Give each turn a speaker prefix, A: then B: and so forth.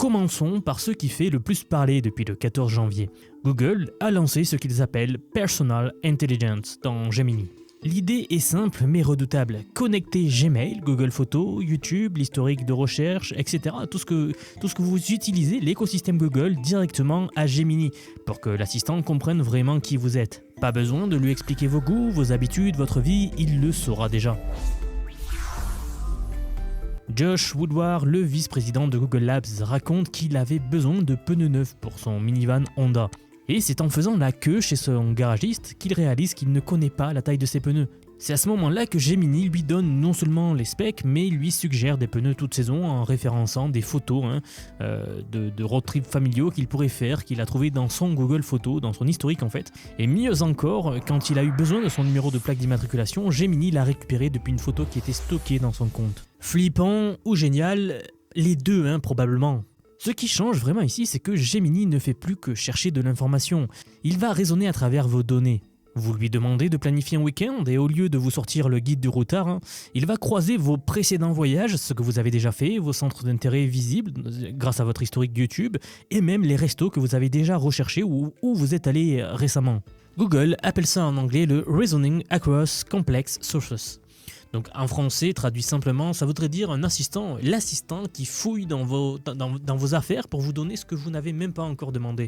A: Commençons par ce qui fait le plus parler depuis le 14 janvier. Google a lancé ce qu'ils appellent Personal Intelligence dans Gemini. L'idée est simple mais redoutable. Connecter Gmail, Google Photos, YouTube, l'historique de recherche, etc. Tout ce que vous utilisez, l'écosystème Google, directement à Gemini pour que l'assistant comprenne vraiment qui vous êtes. Pas besoin de lui expliquer vos goûts, vos habitudes, votre vie, il le saura déjà. Josh Woodward, le vice-président de Google Labs, raconte qu'il avait besoin de pneus neufs pour son minivan Honda. Et c'est en faisant la queue chez son garagiste qu'il réalise qu'il ne connaît pas la taille de ses pneus. C'est à ce moment-là que Gemini lui donne non seulement les specs, mais lui suggère des pneus toute saison en référençant des photos de road trip familiaux qu'il pourrait faire, qu'il a trouvé dans son Google Photos, dans son historique en fait. Et mieux encore, quand il a eu besoin de son numéro de plaque d'immatriculation, Gemini l'a récupéré depuis une photo qui était stockée dans son compte. Flippant ou génial, les deux probablement. Ce qui change vraiment ici, c'est que Gemini ne fait plus que chercher de l'information. Il va raisonner à travers vos données. Vous lui demandez de planifier un week-end et au lieu de vous sortir le guide du routard, il va croiser vos précédents voyages, ce que vous avez déjà fait, vos centres d'intérêt visibles grâce à votre historique YouTube et même les restos que vous avez déjà recherchés ou où vous êtes allé récemment. Google appelle ça en anglais le Reasoning Across Complex Sources. Donc en français, traduit simplement, ça voudrait dire un assistant, l'assistant qui fouille dans vos affaires pour vous donner ce que vous n'avez même pas encore demandé.